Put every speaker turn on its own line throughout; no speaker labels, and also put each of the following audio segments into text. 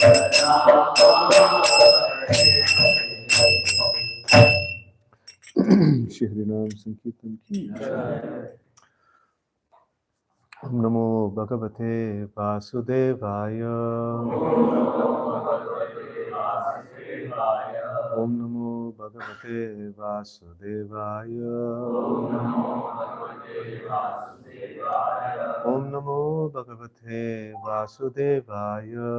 Shri Harinam Sankirtan ki Om Namo Bhagavate Vasudevaya. Om Namo Bhagavate Vasudevaya. Om Namo Bhagavate Vasudevaya.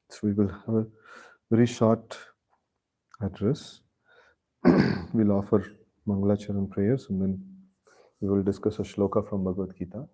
So we will have a very short address. We'll offer Mangalacharan prayers and then we will discuss a shloka from Bhagavad Gita.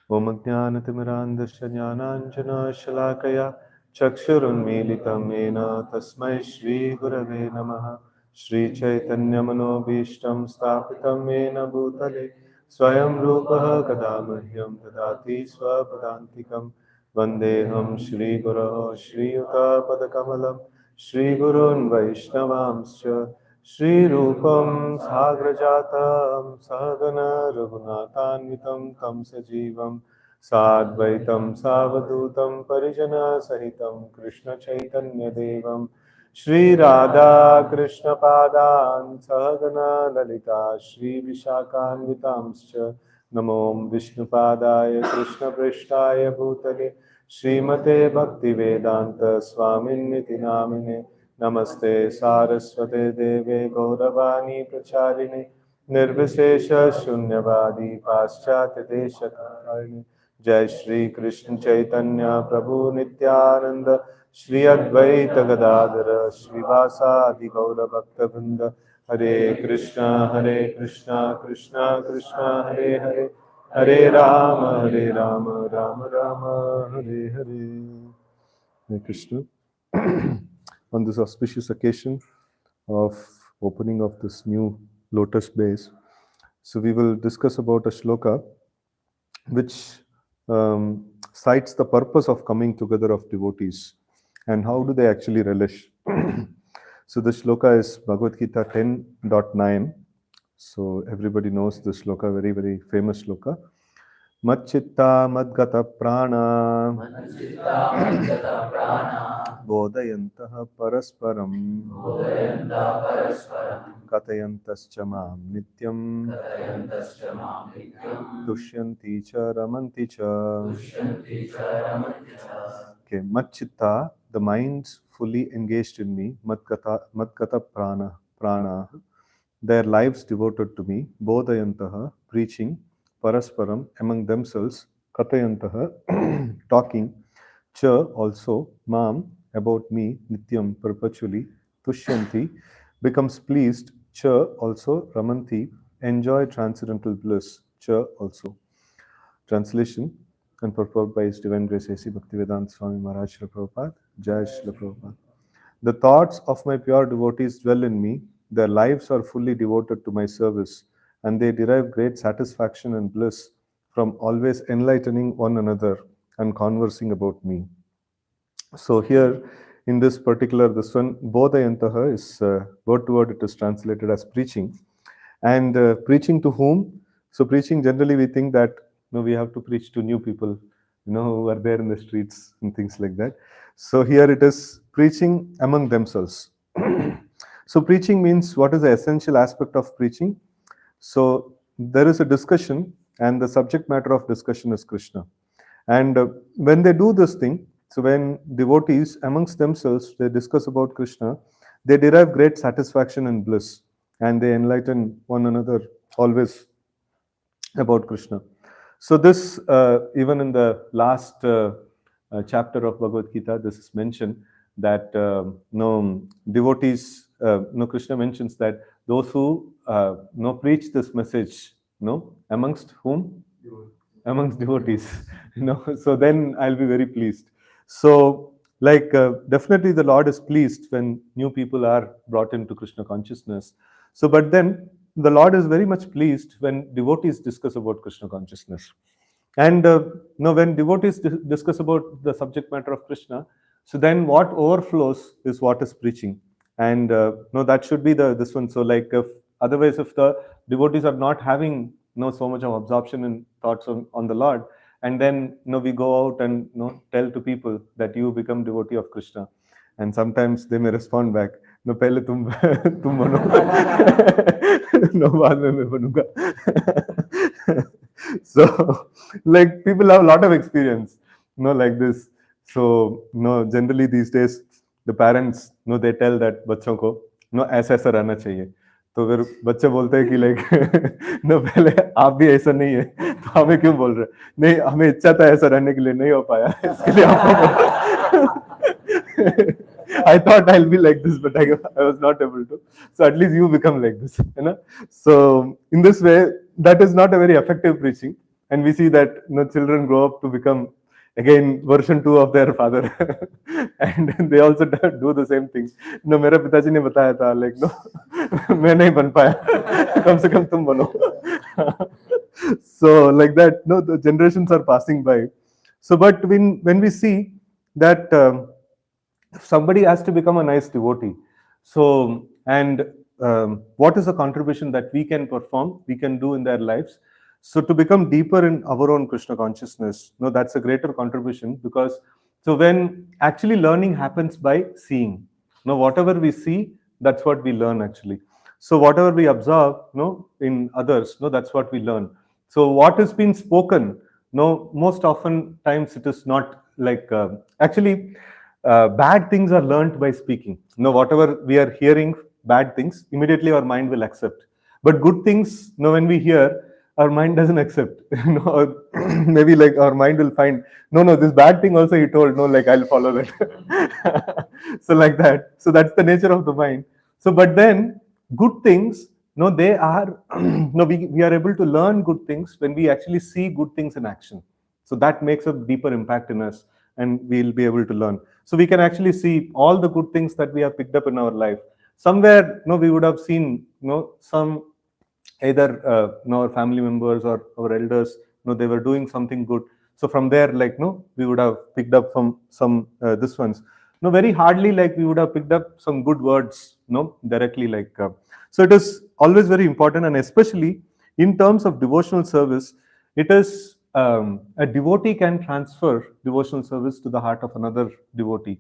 Om Ajnanatimirandasya Jnananjana Shalakaya Chakshurunmilitam Mena Tasmai Shri Gurave Namaha Shri Chaitanya Manobhishtam Sthapitam Mena Bhutale Swayam Rupaha Kadamahyam Dadati Swapadantikam Vandeham Shri Guru Shri Yuta Padakamalam Shri Gurun Vaishnavamscha Shri Rupam Sagrajatam Sahagana Raghunathanitam Tam Sajivam Sadvaitam Savadutam Parijana Sahitam Krishna Chaitanya Devam Shri Radha Krishna Padan Sahagana Lalita Shri Vishakhanvitamscha Namo Vishnu Padaya Krishna Prishtaya Bhutale Srimate Bhakti Vedanta Swaminiti Namine Namaste Saraswate Deve Gauravani Pracharine Nirvishesha Shunyavadi Paschat Deshakarine Jai Shri Krishna Chaitanya Prabhu Nityananda Shri Advaita Gadadara Shri Vasadi Gaura Bhakta Vrinda Hare Krishna Krishna Krishna Hare Hare Hare Rama Rama Rama Hare Hare. Hare Krishna. On this auspicious occasion of opening of this new Lotus base, so we will discuss about a shloka which cites the purpose of coming together of devotees and how do they actually relish. So the shloka is Bhagavad Gita 10.9. So everybody knows this shloka, very, very famous shloka. Machchitta madgata prana bodhayantah parasparam katayantascha mam nityam dushyanti cha ramanti cha. Okay, Machchitta, the minds fully engaged in me, madgata prana, their lives devoted to me, bodhayantaha, preaching, parasparam, among themselves, katayantaha, talking, cha, also, mam, about me, nityam, perpetually, tushyanti, becomes pleased, cha, also, ramanti, enjoy transcendental bliss, cha, also. Translation and purport by His Divine Grace A.C. Bhaktivedanta Swami Maharaj Srila Prabhupada, Jai Srila Prabhupada. The thoughts of my pure devotees dwell in me, their lives are fully devoted to my service, and they derive great satisfaction and bliss from always enlightening one another and conversing about me. So here, in this particular, this one, bodhayantaha is, word to word, it is translated as preaching. And preaching to whom? So preaching, generally we think that we have to preach to new people, who are there in the streets and things like that. So here it is preaching among themselves. So preaching means, what is the essential aspect of preaching? So there is a discussion and the subject matter of discussion is Krishna. And when they do this thing, so when devotees amongst themselves, they discuss about Krishna, they derive great satisfaction and bliss and they enlighten one another always about Krishna. So this, even in the last chapter of Bhagavad Gita, this is mentioned that devotees, Krishna mentions that those who preach this message, amongst whom? Amongst devotees, so then I'll be very pleased. So, definitely the Lord is pleased when new people are brought into Krishna consciousness. So, but then the Lord is very much pleased when devotees discuss about Krishna consciousness. And when devotees discuss about the subject matter of Krishna, so then what overflows is what is preaching. And that should be this one. So if otherwise, if the devotees are not having so much of absorption in thoughts on the Lord, and then we go out and tell to people that you become devotee of Krishna, and sometimes they may respond back, no, pehle tum tum bano, no, baad mein main banunga. So, like, people have a lot of experience, like this. So, generally these days, the parents, they tell that बच्चों को, ऐसा ऐसा रहना चाहिए. तो फिर बच्चे बोलते हैं कि लाइक पहले आप भी ऐसा नहीं है, तो हमें क्यों बोल रहे? नहीं, हमें इच्छा था ऐसा रहने के लिए, नहीं हो पाया, इसके लिए आपको I thought I'll be like this, but I was not able to. So at least you become like this, So in this way, that is not a very effective preaching, and we see that children grow up to become again version 2 of their father, and they also do the same thing. मेरे पिताजी ने बताया था, like मैं नहीं बन पाया, कम से कम तुम बनो. So like that, the generations are passing by. So, but when we see that somebody has to become a nice devotee, so and what is the contribution that we can perform, we can do in their lives? So to become deeper in our own Krishna consciousness, that's a greater contribution, because so when actually learning happens by seeing, whatever we see, that's what we learn actually. So whatever we observe, in others, that's what we learn. So what has been spoken, most often times it is not like actually bad things are learned by speaking. Whatever we are hearing, bad things, immediately our mind will accept. But good things, when we hear, our mind doesn't accept. Or maybe like our mind will find, no, this bad thing also he told, like I'll follow that. So like that. So that's the nature of the mind. So, but then good things, they are, we are able to learn good things when we actually see good things in action. So that makes a deeper impact in us, and we'll be able to learn. So we can actually see all the good things that we have picked up in our life. Somewhere, we would have seen, some either our family members or our elders, they were doing something good. So from there, like, we would have picked up from some this ones. Very hardly, like, we would have picked up some good words, directly, like. So it is always very important, and especially in terms of devotional service, it is a devotee can transfer devotional service to the heart of another devotee.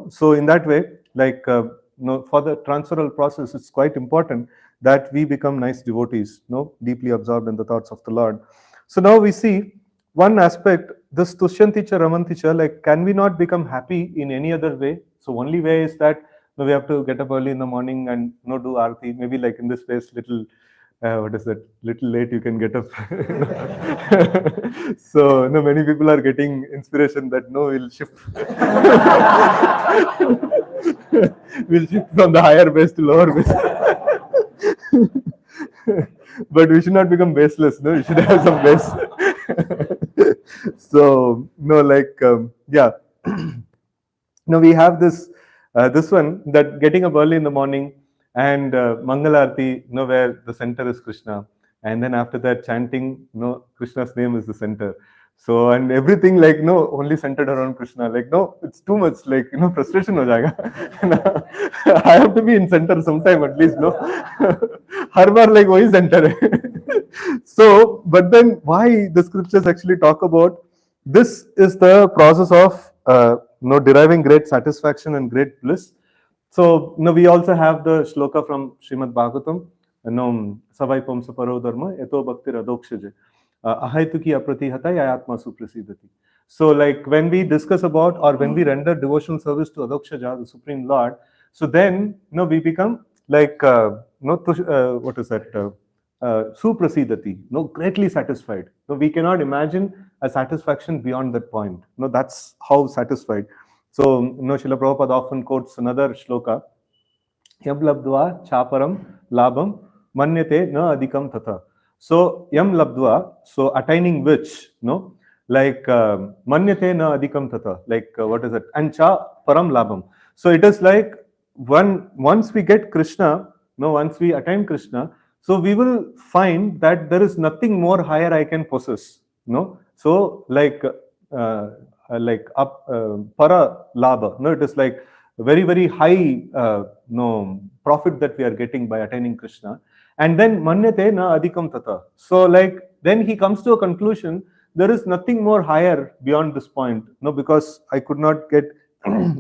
So in that way, like, for the transferal process, it's quite important that we become nice devotees, deeply absorbed in the thoughts of the Lord. So now we see one aspect, this Tushyanticha Ramanticha, like, can we not become happy in any other way? So only way is that we have to get up early in the morning and do Aarti. Maybe like in this place, little, what is that? Little late you can get up. So many people are getting inspiration that we'll shift. We'll shift from the higher base to lower base. But we should not become baseless, we should have some base. So, like, yeah. We have this one, that getting up early in the morning and Mangalarti, where the center is Krishna. And then after that, chanting, Krishna's name is the center. So, and everything, like, only centered around Krishna. Like, it's too much, like, frustration ho jayega. I have to be in center sometime at least, Har bar, like, wahi center hai. So, but then why the scriptures actually talk about this is the process of deriving great satisfaction and great bliss. So, we also have the shloka from Srimad Bhagavatam, Savai Pamsa Paro Dharma, Eto Bhakti Radokshaje. Ahaituki apratihata ayatma suprasidati. So, like, when we discuss about, or when we render devotional service to Adokshaja, the Supreme Lord, so then, we become like, what is that? Suprasidati, greatly satisfied. We cannot imagine a satisfaction beyond that point. That's how satisfied. So, Srila Prabhupada often quotes another shloka, Yam labdva chaparam labam manyate na adhikam tatha. So, yam labdva, so attaining which, like, manyate na adhikam tatha, like, what is it? And cha param labam. So, it is like, once we get Krishna, once we attain Krishna, so we will find that there is nothing more higher I can possess. So, like, para labha. It is like very, very high profit that we are getting by attaining Krishna. And then manyate na adhikam tata. So like then he comes to a conclusion, there is nothing more higher beyond this point, because I could not get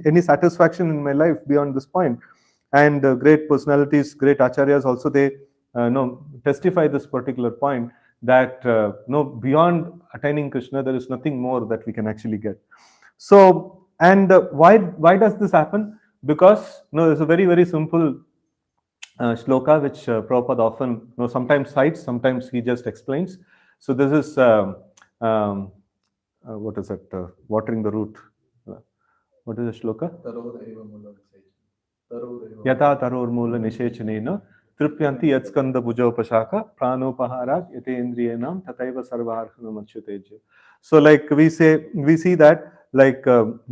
any satisfaction in my life beyond this point. And great personalities, great acharyas also, they testify this particular point, that beyond attaining Krishna, there is nothing more that we can actually get. So, and why does this happen? Because there's a very, very simple shloka which Prabhupada often sometimes cites, sometimes he just explains. So this is what is it? Watering the root. What is the shloka? Yata taror mula nishechanena tripyanti yatskanda bujopashaka pranopaharat yatendriyanam tataiva sarvarhanam achyuteja. So like we see that like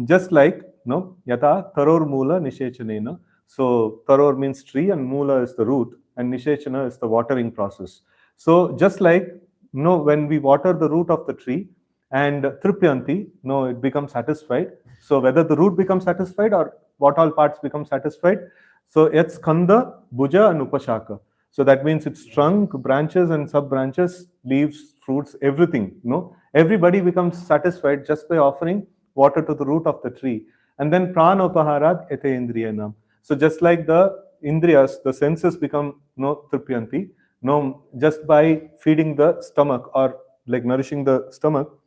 just like yata taror mula nishechanena. So taror means tree and mula is the root and nishechana is the watering process. So just like when we water the root of the tree and tripyanti, it becomes satisfied. So whether the root becomes satisfied or what all parts become satisfied. So it's skanda, bhuja and upashaka. So that means its trunk, branches and sub branches, leaves, fruits, everything. Everybody becomes satisfied just by offering water to the root of the tree. And then prana upaharat ete indriyanam. So just like the indriyas, the senses become tripyanti. Just by feeding the stomach or like nourishing the stomach,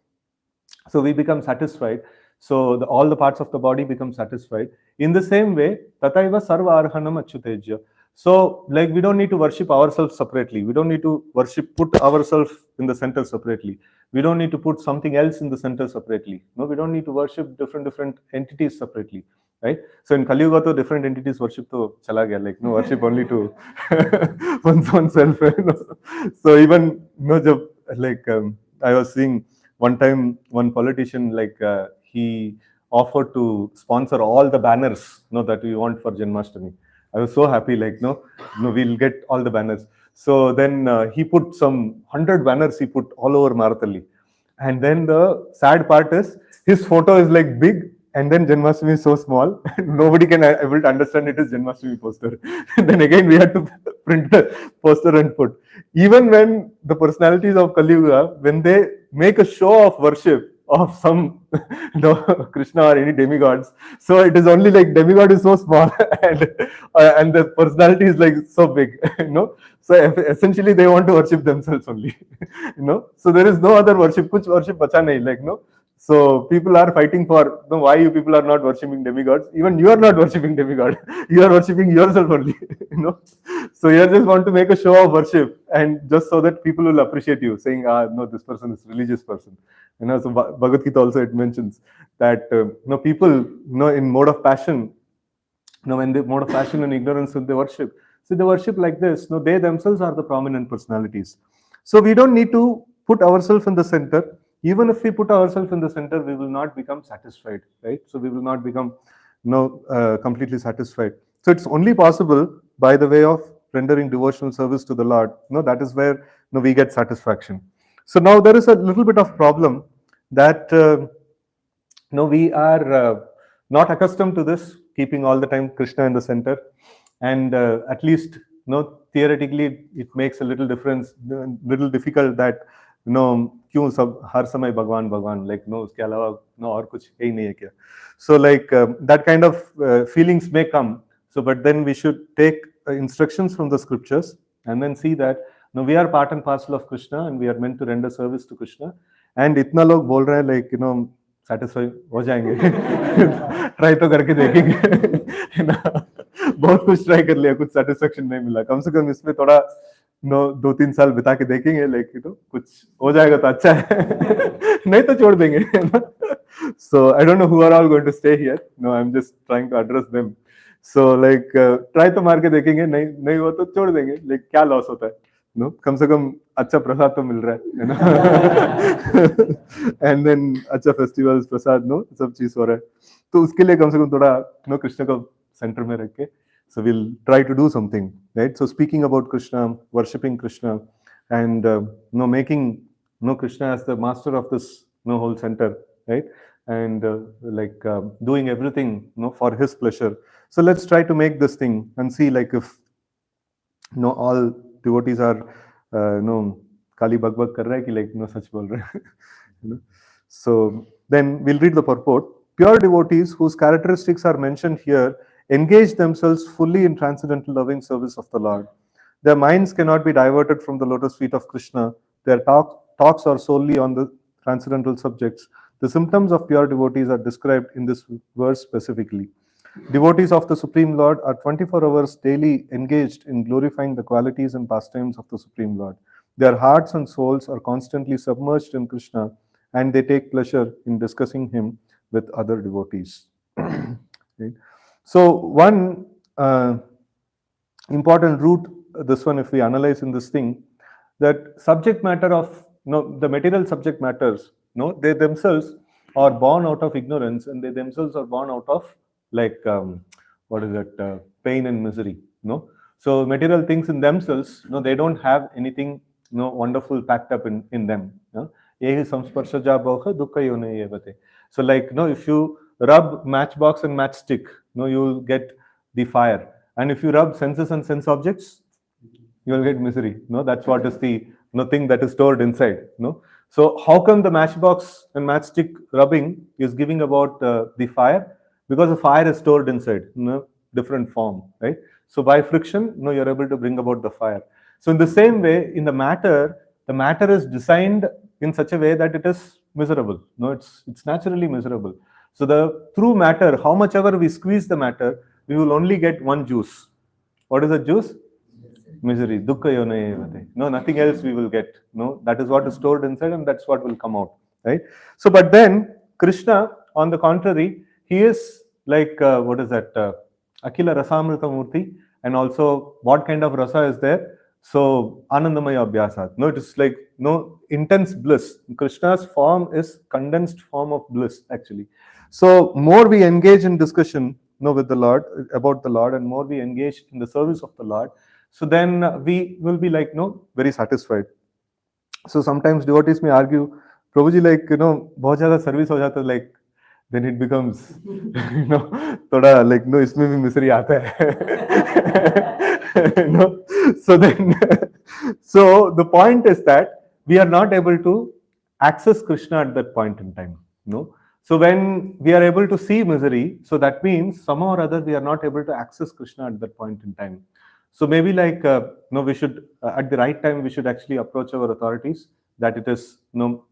so we become satisfied. So all the parts of the body become satisfied. In the same way, tataiva sarva arhanam achyuteja. So like we don't need to worship ourselves separately. We don't need to put ourselves in the center separately. We don't need to put something else in the center separately. We don't need to worship different entities separately. Right? So in Kali Yuga, different entities worship to chala gaya, like worship only to oneself. So even like I was seeing one time one politician he offered to sponsor all the banners that we want for Janmashtami. I was so happy, we'll get all the banners. So then he put some 100 banners he put all over Marathalli. And then the sad part is his photo is like big and then Janmashtami is so small. Nobody can able to understand it is Janmashtami poster. And then again we had to print the poster and put. Even when the personalities of Kali Yuga, when they make a show of worship of some Krishna or any demigods, so it is only like demigod is so small and the personality is like so big, So essentially they want to worship themselves only, So there is no other worship, kuch worship bacha nahi, So people are fighting for why you people are not worshipping demigods. Even you are not worshipping demigod. You are worshipping yourself only. So you just want to make a show of worship, and just so that people will appreciate you, saying, no, this person is a religious person. So Bhagavad Gita also it mentions that people in mode of passion, when they mode of passion and ignorance when they worship. So they worship like this. They themselves are the prominent personalities. So we don't need to put ourselves in the center. Even if we put ourselves in the center, we will not become satisfied, right? So we will not become completely satisfied. So it's only possible by the way of rendering devotional service to the Lord. That is where we get satisfaction. So now there is a little bit of problem that we are not accustomed to this, keeping all the time Krishna in the center, and at least theoretically it makes a little difference, little difficult that क्यों सब हर समय भगवान भगवान उसके अलावा और कुछ है ही नहीं है क्या. So like that kind of feelings may come. So but then we should take instructions from the scriptures and then see that we are part and parcel of Krishna and we are meant to render service to Krishna. And इतना लोग बोल रहे हैं satisfy हो जाएंगे. Try तो करके देखेंगे. बहुत कुछ ट्राई कर लिया, कुछ सेटिस्फेक्शन नहीं मिला. कम से कम इसमें थोड़ा 2-3 साल बिता के देखेंगे, कुछ हो जाएगा तो अच्छा है. नहीं तो छोड़ देंगे. So I don't know who are all going to stay here. I'm just trying to address them. So try तो मार के देखेंगे, नहीं हुआ तो छोड़ देंगे. क्या लॉस होता है? कम से कम अच्छा प्रसाद तो मिल रहा है. एंड देन अच्छा फेस्टिवल्स, प्रसाद, सब चीज हो रहा है. तो उसके लिए कम से कम थोड़ा कृष्ण को सेंटर में रख के, so we'll try to do something, right? So speaking about Krishna, worshipping Krishna, and making Krishna as the master of this whole center, right? And doing everything for his pleasure. So let's try to make this thing and see if all devotees are, Kali Bag Bag kar raha hai ki like, sach bol rahe hai. So then we'll read the purport. Pure devotees whose characteristics are mentioned here engage themselves fully in transcendental loving service of the Lord. Their minds cannot be diverted from the lotus feet of Krishna. Their talks are solely on the transcendental subjects. The symptoms of pure devotees are described in this verse specifically. Devotees of the Supreme Lord are 24 hours daily engaged in glorifying the qualities and pastimes of the Supreme Lord. Their hearts and souls are constantly submerged in Krishna, and they take pleasure in discussing him with other devotees. Right? So one important root, this one, if we analyze in this thing, that subject matter of the material subject matters, they themselves are born out of ignorance, and they themselves are born out of like what is it, pain and misery. So material things in themselves, they don't have anything wonderful packed up in them. So like if you rub matchbox and matchstick, you will get the fire, and if you rub senses and sense objects, you will get misery. That's what is the thing that is stored inside. So how come the matchbox and matchstick rubbing is giving about the fire? Because the fire is stored inside different form, right? So by friction, you're able to bring about the fire. So in the same way, in the matter is designed in such a way that it is miserable. It's naturally miserable. So through matter, how much ever we squeeze the matter, we will only get one juice. What is the juice? Misery. Dukkha yonayevate. Nothing else we will get. That is what is stored inside, and that's what will come out. Right? So, but then Krishna, on the contrary, he is like what is that? Akila Rasamrita Murti, and also what kind of rasa is there? So Anandamaya Abhyasat. It is like intense bliss. Krishna's form is condensed form of bliss, actually. So more we engage in discussion with the Lord, about the Lord, and more we engage in the service of the Lord, so then we will be like very satisfied. So sometimes devotees may argue, Prabhuji, like bahut zyada service ho jata, like then it becomes thoda like isme bhi misery aata hai. So then so the point is that we are not able to access Krishna at that point in time. So when we are able to see misery, so that means somehow or other we are not able to access Krishna at that point in time. So maybe like we should at the right time we should actually approach our authorities that it is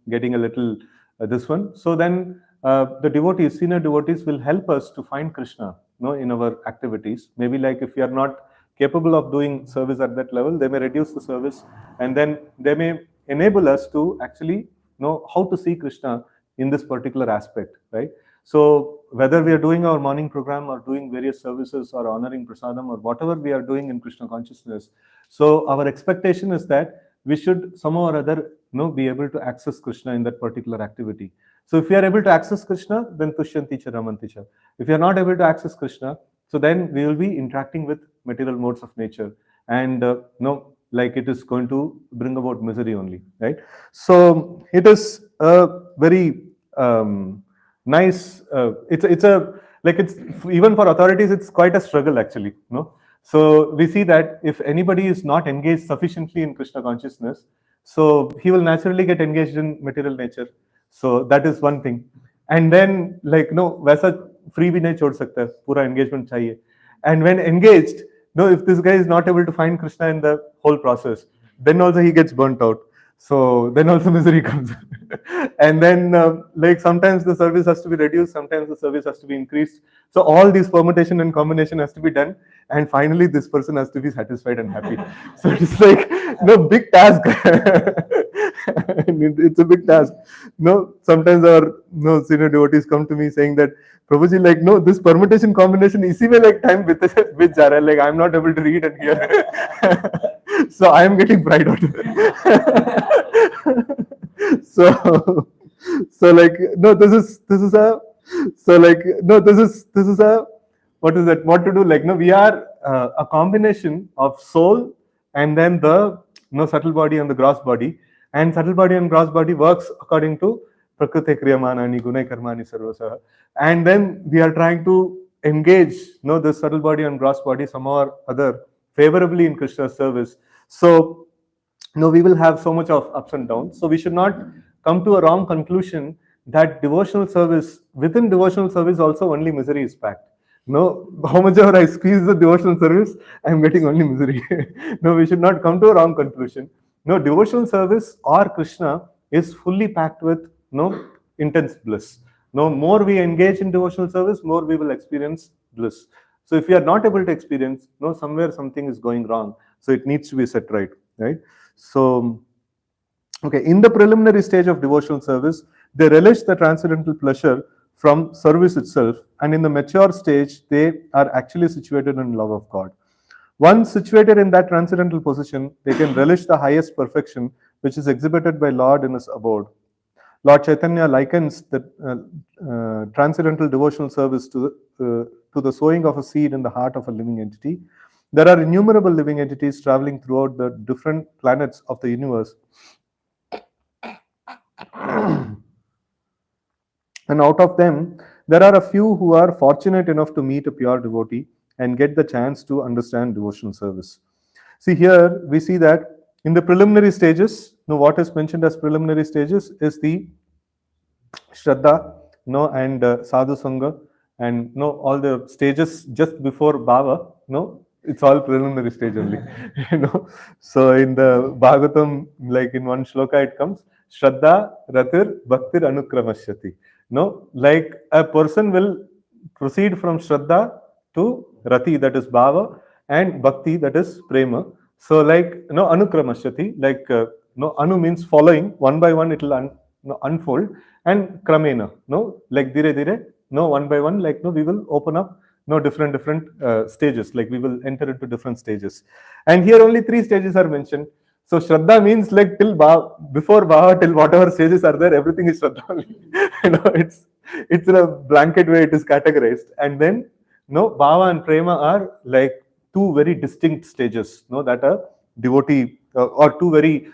getting a little this one. So then the devotees, senior devotees, will help us to find Krishna in our activities. Maybe like if we are not capable of doing service at that level, they may reduce the service, and then they may enable us to actually know how to see Krishna in this particular aspect, right? So whether we are doing our morning program or doing various services or honoring prasadam or whatever we are doing in Krishna consciousness, so our expectation is that we should somehow or other be able to access Krishna in that particular activity. So if we are able to access Krishna, then tushyanti cha ramanti cha. If we are not able to access Krishna, so then we will be interacting with material modes of nature, and like it is going to bring about misery only, right? So it is a very nice. It's a like it's even for authorities, it's quite a struggle actually. So we see that if anybody is not engaged sufficiently in Krishna consciousness, so he will naturally get engaged in material nature. So that is one thing. And then like वैसा free भी नहीं छोड़ सकता, पूरा engagement चाहिए. And when engaged, if this guy is not able to find Krishna in the whole process, then also he gets burnt out. So then also misery comes. And then like sometimes the service has to be reduced, sometimes the service has to be increased. So all these permutation and combination has to be done, and finally this person has to be satisfied and happy. So it's like big task. It's a big task. Sometimes our senior devotees come to me saying that, Prabhuji, like this permutation combination isi mein like time with ja raha hai, like I'm not able to read and hear. So I am getting fried out. So like this is a what is that, what to do, like we are a combination of soul and then the subtle body and the gross body, and subtle body and gross body works according to prakriti kriyamanani gunai karmani sarvasah, and then we are trying to engage the subtle body and gross body somehow or other favorably in Krishna's service. So, we will have so much of ups and downs. So we should not come to a wrong conclusion that devotional service, within devotional service also only misery is packed. No, how much ever I squeeze the devotional service, I'm getting only misery. No, we should not come to a wrong conclusion. No, devotional service or Krishna is fully packed with intense bliss. No, more we engage in devotional service, more we will experience bliss. So if we are not able to experience, somewhere something is going wrong. So it needs to be set right, right? So, okay, in the preliminary stage of devotional service, they relish the transcendental pleasure from service itself, and in the mature stage, they are actually situated in love of God. Once situated in that transcendental position, they can relish the highest perfection which is exhibited by Lord in his abode. Lord Chaitanya likens the transcendental devotional service to the sowing of a seed in the heart of a living entity. There are innumerable living entities traveling throughout the different planets of the universe. And out of them, there are a few who are fortunate enough to meet a pure devotee and get the chance to understand devotional service. See, here we see that in the preliminary stages, what is mentioned as preliminary stages is the Shraddha, and Sadhu Sangha, and all the stages just before Bhava, it's all preliminary stage only. So in the Bhagavatam, like in one shloka, it comes Shraddha, Ratir, Bhaktir, Anukramashyati. Like a person will proceed from Shraddha to Rati, that is Bhava, and Bhakti, that is Prema. So like, Anukramashyati, like, Anu means following, one by one it will unfold, and Kramena, like dire dire, one by one, like, we will open up, different stages, like we will enter into different stages. And here only 3 stages are mentioned. So Shraddha means like till before Bhava, till whatever stages are there, everything is Shraddha only. It's in a blanket way it is categorized. And then, Bhava and Prema are like 2 very distinct stages, that a devotee, or 2 very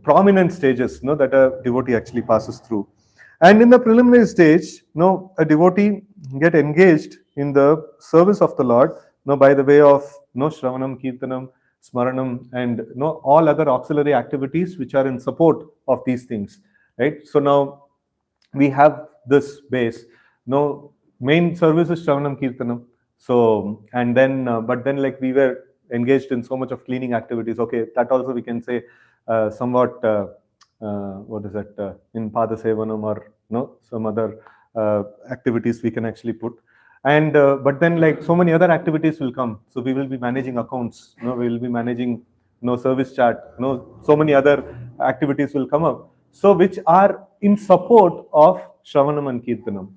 prominent stages, that a devotee actually passes through. And in the preliminary stage, a devotee get engaged in the service of the Lord, by the way of Shravanam, Kirtanam, Smaranam, and all other auxiliary activities which are in support of these things, right? So now we have this base. Main service is Shravanam, Kirtanam. So, and then, but then, like, we were engaged in so much of cleaning activities. Okay, that also we can say somewhat, what is that, in Pada Sevanam, or some other activities we can actually put. And but then, like, so many other activities will come. So we will be managing accounts, we will be managing service chat, so many other activities will come up, so which are in support of Shravanam and Kirtanam.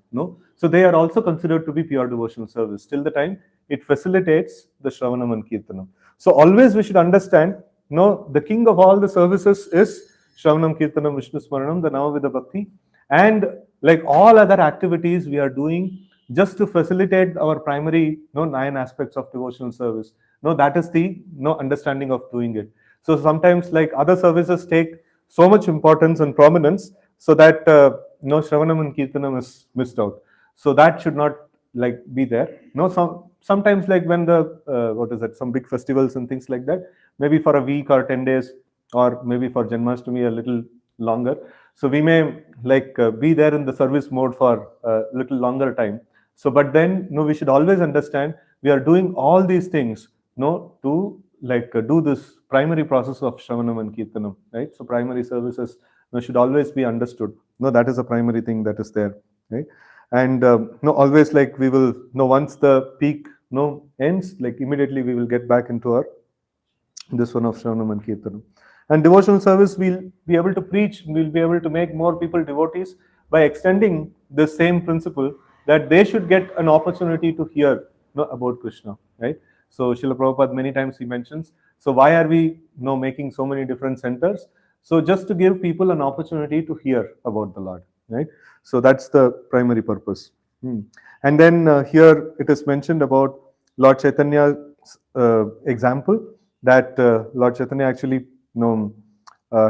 So they are also considered to be pure devotional service till the time it facilitates the Shravanam and Kirtanam. So always we should understand, the king of all the services is Shravanam, Kirtanam, Vishnu Smaranam, the Navavida Bhakti, and like all other activities we are doing just to facilitate our primary 9 aspects of devotional service. That is the understanding of doing it. So sometimes, like, other services take so much importance and prominence, so that Shravanam and Kirtanam is missed out. So that should not, like, be there. Sometimes, like, when the some big festivals and things like that, maybe for a week or 10 days, or maybe for Janmashtami a little longer. So we may, like, be there in the service mode for a little longer time. So, but then, we should always understand we are doing all these things, to, like, do this primary process of Shravanam and Kirtanam, right? So primary services should always be understood. That is a primary thing that is there, right? And always, like, we will once the peak ends, like, immediately we will get back into our this one of Shravanam and Kirtanam. And devotional service, we'll be able to preach, we'll be able to make more people devotees by extending the same principle, that they should get an opportunity to hear about Krishna, right? So Srila Prabhupada many times he mentions, so why are we making so many different centers? So just to give people an opportunity to hear about the Lord, right? So that's the primary purpose. And then here it is mentioned about Lord Chaitanya's example, that Lord Chaitanya actually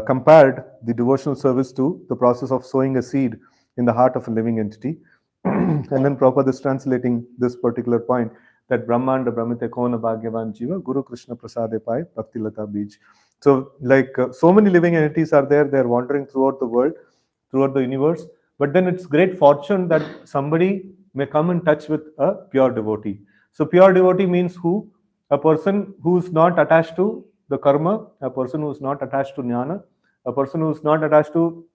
compared the devotional service to the process of sowing a seed in the heart of a living entity. And then Prabhupada is translating this particular point, that Brahmanda Brahmite Kona Bhagyavan Jiva, Guru Krishna Prasade Pai, Bhakti Lata Bij. So, like so many living entities are there, they're wandering throughout the world, throughout the universe. But then it's great fortune that somebody may come in touch with a pure devotee. So, pure devotee means who? A person who's not attached to the karma, a person who's not attached to jnana, a person who's not attached to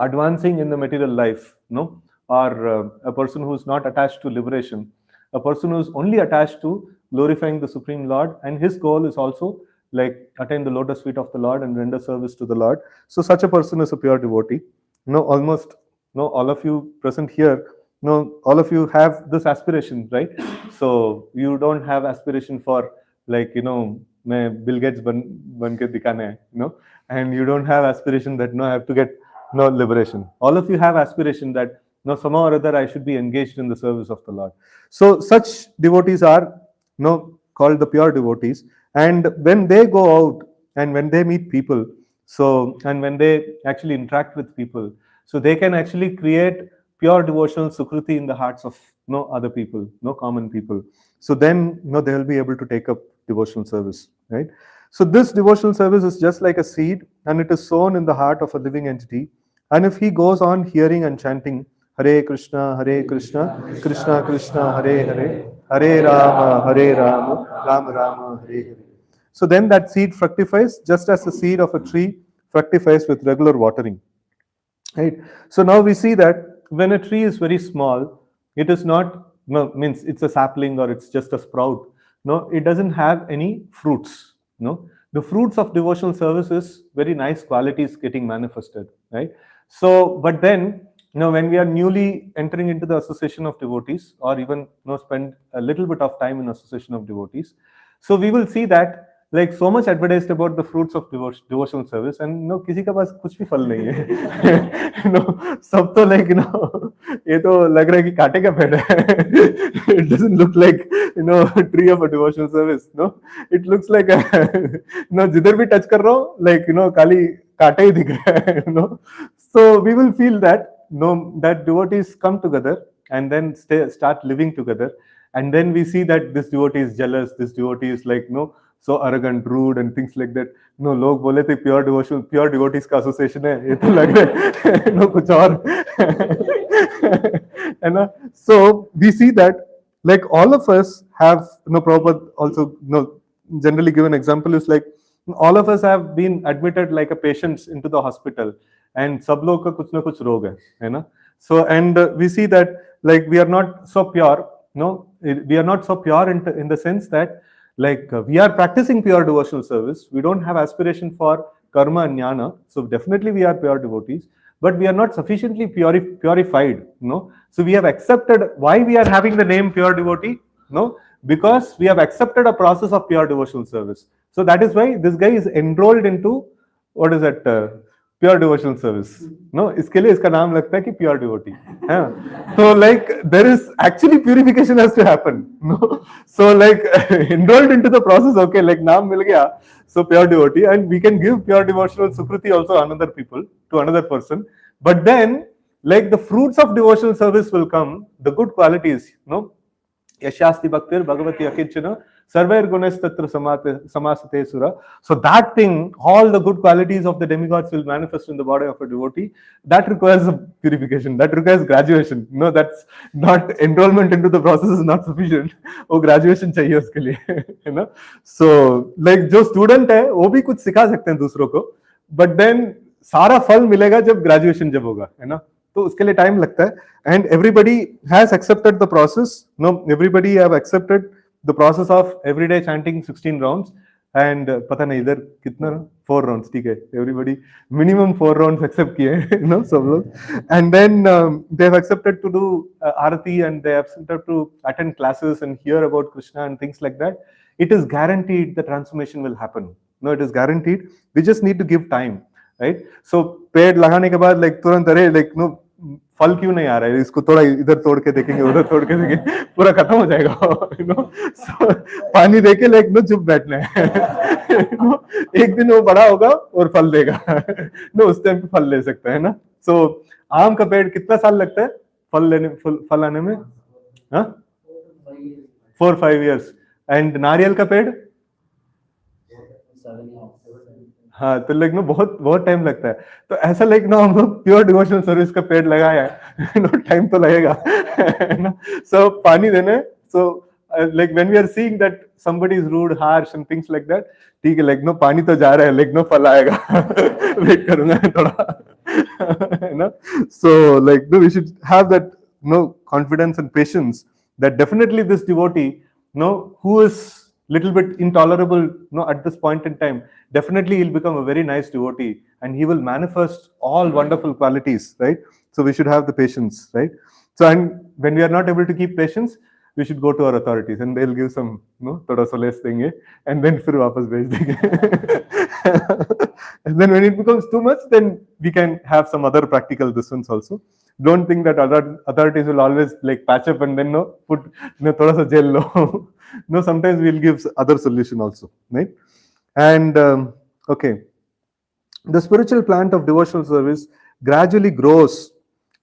advancing in the material life, or a person who's not attached to liberation, a person who's only attached to glorifying the Supreme Lord, and his goal is also like attain the lotus feet of the Lord and render service to the Lord. So such a person is a pure devotee. Almost all of you present here, all of you have this aspiration, right? So you don't have aspiration for like मैं Bill Gates बन के दिखाना है, and you don't have aspiration that I have to get liberation. All of you have aspiration that somehow or other I should be engaged in the service of the Lord. So such devotees are called the pure devotees. And when they go out and when they meet people, and when they actually interact with people, so they can actually create pure devotional sukruti in the hearts of other people, common people. So then they will be able to take up devotional service, right? So this devotional service is just like a seed, and it is sown in the heart of a living entity. And if he goes on hearing and chanting Hare Krishna, Krishna Krishna, Hare Hare, Hare Rama, Rama Rama, Hare Hare. So then that seed fructifies just as the seed of a tree fructifies with regular watering. Right? So now we see that when a tree is very small, it is not, means it's a sapling or it's just a sprout. No, it doesn't have any fruits. The fruits of devotional service is very nice qualities getting manifested, right? So, but then, when we are newly entering into the association of devotees, or even spend a little bit of time in association of devotees, so we will see that like so much advertised about the fruits of devotional service, and किसी का पास कुछ भी फल नहीं है. सब तो like ये तो लग रहा है कि कांटे का पेड़ है. It doesn't look like a tree of a devotional service. It looks like जिधर भी touch कर रहा हूँ like खाली कांटे ही दिख रहा है. So we will feel that that devotees come together and then start living together, and then we see that this devotee is jealous, this devotee is like so arrogant, rude, and things like that. लोग बोले थे pure devotees का association है, ये तो लग रहा है कुछ और. So we see that like all of us have, Prabhupada also generally given example is like all of us have been admitted like a patients into the hospital, and सब लोग का कुछ ना कुछ रोग है ना. So and we see that like we are not so pure, we are not so pure in the sense that like we are practicing pure devotional service. We don't have aspiration for karma and jnana. So definitely we are pure devotees, but we are not sufficiently purified. So we have accepted why we are having the name pure devotee. Because we have accepted a process of pure devotional service. So that is why this guy is enrolled into what is that pure devotional service. इसके लिए इसका नाम लगता है कि pure devotee. So like there is actually purification has to happen. So like enrolled into the process, okay, like नाम मिल गया, so pure devotee, and we can give pure devotional sukruti also to another person. But then like the fruits of devotional service will come, the good qualities, Yashasti Bhaktir Bhagavati Akinchana Sarvair Gunas Tatra Samasate Sura. So that thing, all the good qualities of the demigods will manifest in the body of a devotee. That requires a purification, that requires graduation. That's not enrollment into the process is not sufficient. Oh, graduation चाहिए उसके लिए. So like जो student है वो भी कुछ सिखा सकते हैं दूसरों को, but then सारा फल मिलेगा जब graduation जब होगा, है ना. तो उसके लिए टाइम लगता है, and everybody has accepted the process. Everybody have accepted the process of everyday chanting 16 rounds, and पता नहीं इधर कितना 4 rounds, ठीक है, everybody minimum 4 rounds accept किए सब लोग, and then they have accepted to do arati, and they have accepted to attend classes and hear about Krishna and things like that. It is guaranteed the transformation will happen. It is guaranteed. We just need to give time. Right? So पेड़ लगाने के बाद like तुरंत अरे like फल क्यों नहीं आ रहा है, इसको थोड़ा इधर तोड़ के देखेंगे, उधर तोड़ के देखेंगे, पूरा खत्म हो जाएगा. So, पानी देके like चुप बैठना है. एक दिन वो बड़ा होगा और फल देगा. उस टाइम पे फल ले सकते हैं ना. So आम का पेड़ कितना साल लगता है फल आने में? 4 4-5 years. एंड नारियल का पेड़, हाँ, तो लाइक नो बहुत बहुत टाइम लगता है. तो ऐसा लाइक नो हम लोग प्योर डिवोशनल सर्विस का पेड़ लगाया है, नो टाइम तो लगेगा. सो पानी देने, so like when we are seeing that somebody is rude, harsh and things like that, ठीक है, लाइक नो पानी तो जा रहा है, लाइक नो फल आएगा. वेट करूंगा थोड़ा, है ना. So like no we should have that no confidence and patience that definitely this devotee, who is little bit intolerable, at this point in time, definitely he'll become a very nice devotee and he will manifest all wonderful qualities, right? So we should have the patience, right? So, and when we are not able to keep patience, we should go to our authorities and they'll give some, thoda solace denge, and then fir wapas bhej denge. And then when it becomes too much, then we can have some other practical distance also. Don't think that other authorities will always like patch up and then put thoda sa jail lo. No, sometimes we'll give other solution also, right? And okay, the spiritual plant of devotional service gradually grows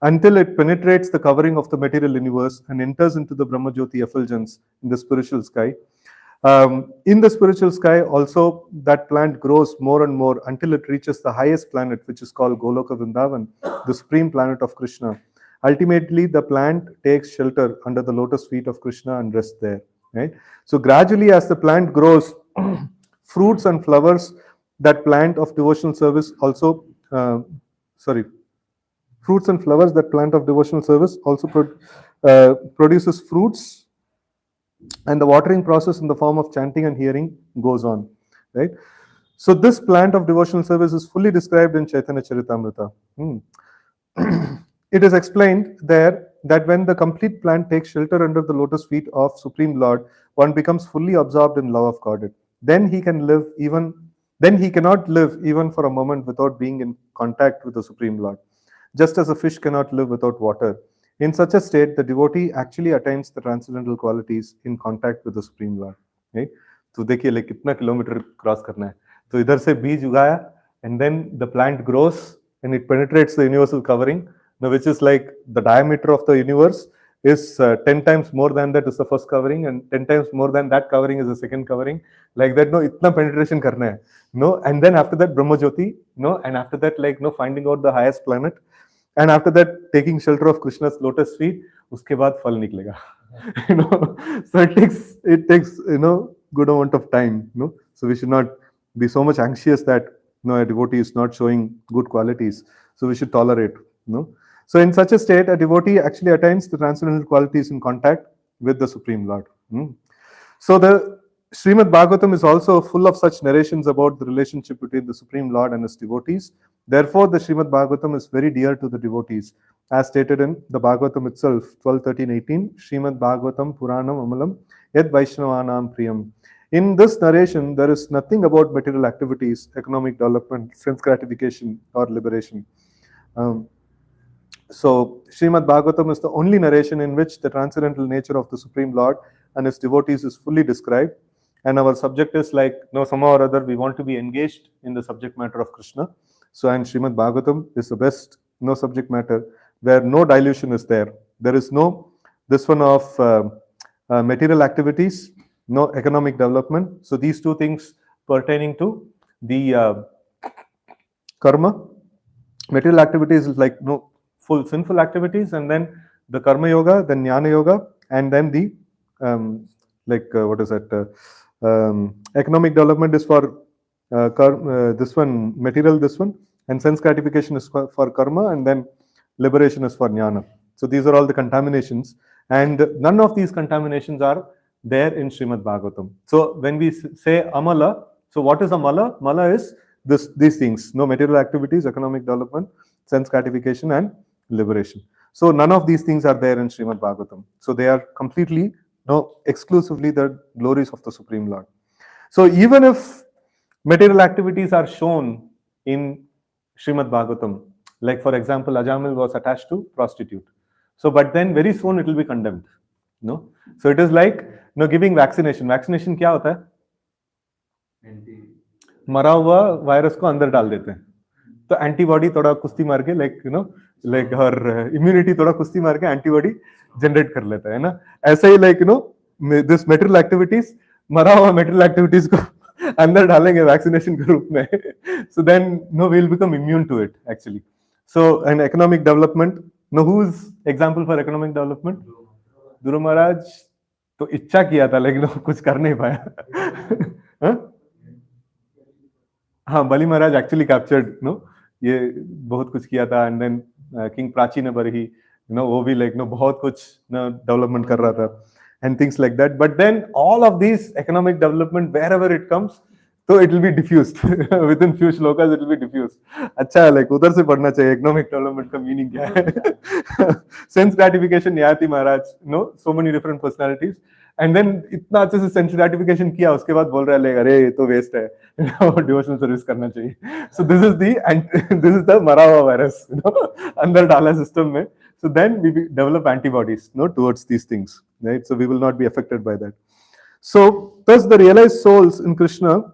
until it penetrates the covering of the material universe and enters into the Brahmajyoti effulgence in the spiritual sky. In the spiritual sky also, that plant grows more and more until it reaches the highest planet, which is called Goloka Vrindavan, the supreme planet of Krishna. Ultimately, the plant takes shelter under the lotus feet of Krishna and rests there. Right? So gradually, as the plant grows, fruits and flowers, that plant of devotional service also, fruits and flowers, that plant of devotional service also produces fruits, and the watering process in the form of chanting and hearing goes on, right? So this plant of devotional service is fully described in Chaitanya Charitamrita. It is explained there that when the complete plant takes shelter under the lotus feet of Supreme Lord, one becomes fully absorbed in love of Godhead. Then he cannot live even for a moment without being in contact with the Supreme Lord, just as a fish cannot live without water. In such a state, the devotee actually attains the transcendental qualities in contact with the Supreme Lord. Right? तो देखिए like कितना kilometre cross करना है. तो इधर से बीज उगाया, and then the plant grows and it penetrates the universal covering, which is like the diameter of the universe is 10 times more than that is the first covering, and 10 times more than that covering is the second covering. Like that, itna penetration karna hai. And then after that Brahma Jyoti, and after that like finding out the highest planet, and after that taking shelter of Krishna's lotus feet, uske baad phal niklega. So it takes good amount of time. So we should not be so much anxious that a devotee is not showing good qualities. So we should tolerate. So in such a state, a devotee actually attains the transcendental qualities in contact with the Supreme Lord. So the Srimad Bhagavatam is also full of such narrations about the relationship between the Supreme Lord and his devotees. Therefore, the Srimad Bhagavatam is very dear to the devotees. As stated in the Bhagavatam itself, 12:13-18, Srimad Bhagavatam Puranam Amalam Yad Vaishnavanam Priyam. In this narration, there is nothing about material activities, economic development, sense gratification, or liberation. So, Srimad Bhagavatam is the only narration in which the transcendental nature of the Supreme Lord and his devotees is fully described. And our subject is like, somehow or other, we want to be engaged in the subject matter of Krishna. So, and Srimad Bhagavatam is the best subject matter where no dilution is there. There is no this one of material activities, no economic development. So these two things pertaining to the karma. Material activities is like full sinful activities, and then the karma yoga, then jnana yoga, and then the economic development is for this one material, this one, and sense gratification is for karma, and then liberation is for jnana. So these are all the contaminations, and none of these contaminations are there in Srimad Bhagavatam. So when we say amala, so what is amala? Mala is these things: no material activities, economic development, sense gratification, and liberation. So none of these things are there in Srimad Bhagavatam. So they are completely, exclusively the glories of the Supreme Lord. So even if material activities are shown in Srimad Bhagavatam, like for example, Ajamil was attached to prostitute. So, but then very soon it will be condemned. So it is like giving vaccination. Vaccination क्या होता है? मरा हुआ virus को अंदर डाल देते हैं. तो एंटीबॉडी थोड़ा कुश्ती मार के like her immunity थोड़ा कुश्ती मार के एंटीबॉडी जनरेट कर लेता है ना. ऐसे ही this material activities, मरा हुआ material activities को अंदर डालेंगे vaccination के रूप में. So then, no, we'll become immune to it actually. So, an economic development. Now, who's example for economic development? Guru Maharaj. तो इच्छा किया था लेकिन वो कुछ कर नहीं पाया. हाँ, बली महाराज एक्चुअली कैप्चर्ड ये बहुत कुछ किया था. एंड देन किंग प्राची ने बरही वो भी लाइक बहुत कुछ डेवलपमेंट कर रहा था and things like that. But then all of this economic development wherever it comes, तो it will be diffused within few shlokas, it will be diffused. अच्छा है, लाइक उधर से पढ़ना चाहिए इकोनॉमिक डेवलपमेंट का मीनिंग क्या है. सेंस ग्रेटिफिकेशन, न्यायति Maharaj, so many different personalities. And then इतना अच्छे से सेंस ग्रेटिफिकेशन किया, उसके बाद बोल रहा है लाइक अरे ये तो वेस्ट है, डिवोशनल सर्विस करना चाहिए. सो दिस इज द मरा हुआ वायरस अंदर डाला सिस्टम में. So then we develop antibodies towards these things, right? So we will not be affected by that. So thus the realized souls in Krishna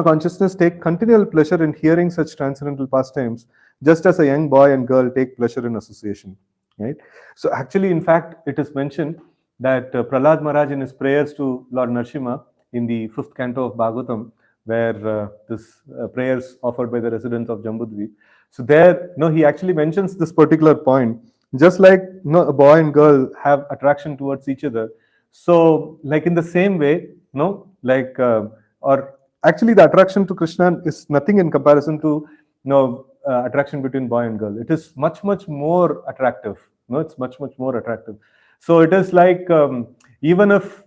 consciousness take continual pleasure in hearing such transcendental pastimes, just as a young boy and girl take pleasure in association, right? So actually, in fact, it is mentioned that Prahlad Maharaj in his prayers to Lord Narasimha in the 5th canto of Bhagavatam, where this prayers offered by the residents of Jambudvi. So there, he actually mentions this particular point. Just like a boy and girl have attraction towards each other, so like in the same way, or actually the attraction to Krishna is nothing in comparison to attraction between boy and girl. It is much more attractive. It's much more attractive. So it is like even if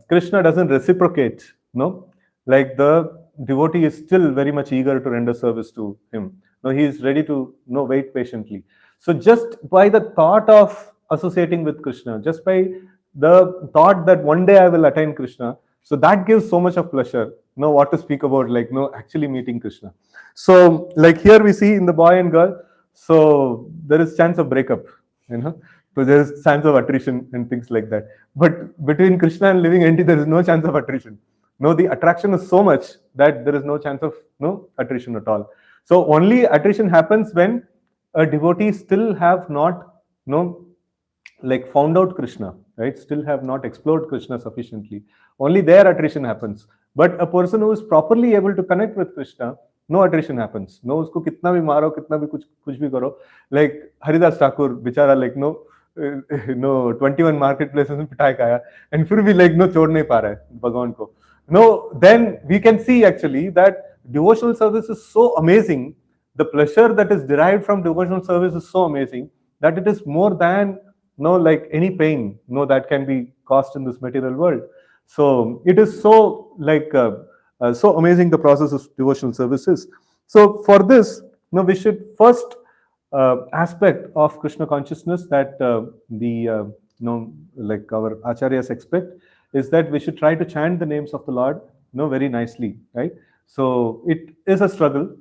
Krishna doesn't reciprocate, like the devotee is still very much eager to render service to him. He is ready to wait patiently. So just by the thought of associating with Krishna, just by the thought that one day I will attain Krishna, so that gives so much of pleasure. What to speak about actually meeting Krishna. So like here we see in the boy and girl, so there is chance of breakup, so there is chance of attrition and things like that. But between Krishna and living entity, there is no chance of attrition. The attraction is so much that there is no chance of attrition at all. So only attrition happens when a devotee still have not like found out Krishna, right? Still have not explored Krishna sufficiently. Only there attrition happens. But a person who is properly able to connect with Krishna, no attrition happens. Usko kitna bhi maro, kitna bhi kuch bhi karo. Like Haridas Thakur, bichara like 21 marketplaces में पिटाई खाया, and फिर भी like छोड़ नहीं पा रहा है भगवान को. Then we can see actually that devotional service is so amazing. The pleasure that is derived from devotional service is so amazing that it is more than like any pain that can be caused in this material world. So it is so like so amazing the process of devotional services. So for this, we should first aspect of Krishna consciousness that the like our acharyas expect is that we should try to chant the names of the Lord very nicely, right? So it is a struggle.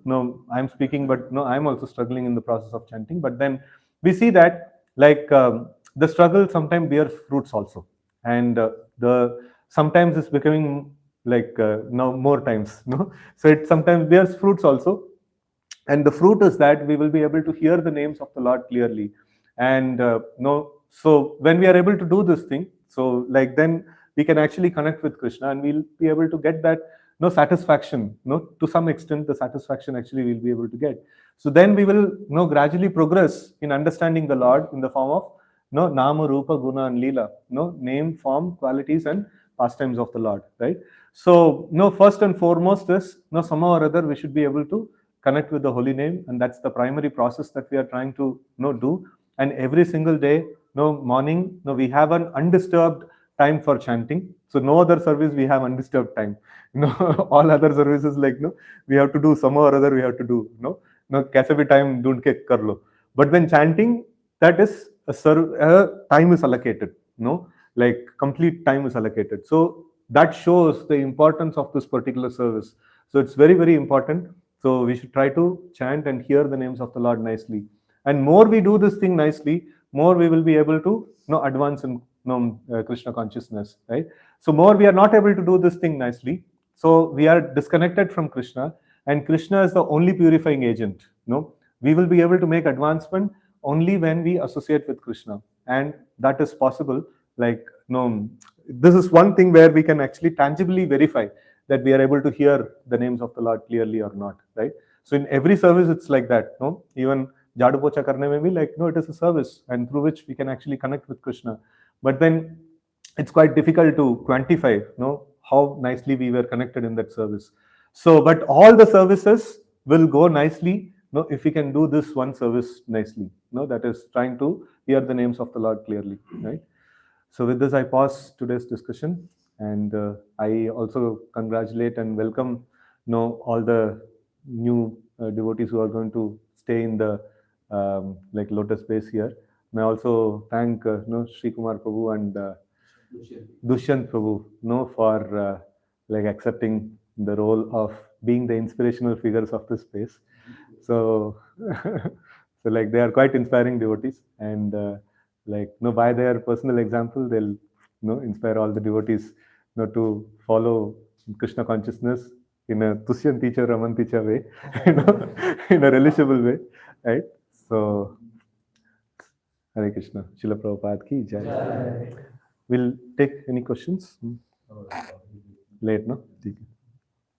I'm speaking, but I'm also struggling in the process of chanting. But then we see that like the struggle sometimes bears fruits also, and the sometimes it's becoming like now more times. So it sometimes bears fruits also, and the fruit is that we will be able to hear the names of the Lord clearly, and so when we are able to do this thing, so like then we can actually connect with Krishna, and we'll be able to get that satisfaction. To some extent, the satisfaction actually we'll be able to get. So then we will gradually progress in understanding the Lord in the form of Nama, Rupa, Guna, and Leela. Name, form, qualities, and pastimes of the Lord. Right. So first and foremost is somehow or other we should be able to connect with the holy name, and that's the primary process that we are trying to do. And every single day, morning, we have an undisturbed time for chanting. So no other service we have undisturbed time. All other services like we have to do somehow or other we have to do. Kaise bhi time don't ke kar lo. But when chanting, that is time is allocated. Like complete time is allocated. So that shows the importance of this particular service. So it's very, very important. So we should try to chant and hear the names of the Lord nicely. And more we do this thing nicely, more we will be able to advance in Krishna consciousness, right? So more we are not able to do this thing nicely, so we are disconnected from Krishna, and Krishna is the only purifying agent. We will be able to make advancement only when we associate with Krishna, and that is possible like, no, this is one thing where we can actually tangibly verify that we are able to hear the names of the Lord clearly or not, right? So in every service, it's like that, no? Even Jadu Pocha Karne mein bhi, like, no, it is a service and through which we can actually connect with Krishna. But then it's quite difficult to quantify, no, how nicely we were connected in that service. So, but all the services will go nicely, no, if we can do this one service nicely, no, that is trying to hear the names of the Lord clearly, right? So with this, I pause today's discussion, and I also congratulate and welcome, all the new devotees who are going to stay in the like Lotus base here. And I also thank Sri Kumar Prabhu and Dushyant Prabhu, for like accepting the role of being the inspirational figures of this space. So, so like they are quite inspiring devotees, and like, by their personal example, they'll inspire all the devotees, to follow Krishna consciousness in a Tushyant teacher, Raman teacher way, in a relishable way, right? So, Hare Krishna, Srila Prabhupada ki jai. We'll take any questions. Late, no?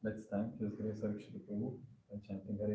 Let's thank His Grace Srila Prabhu by chanting Hare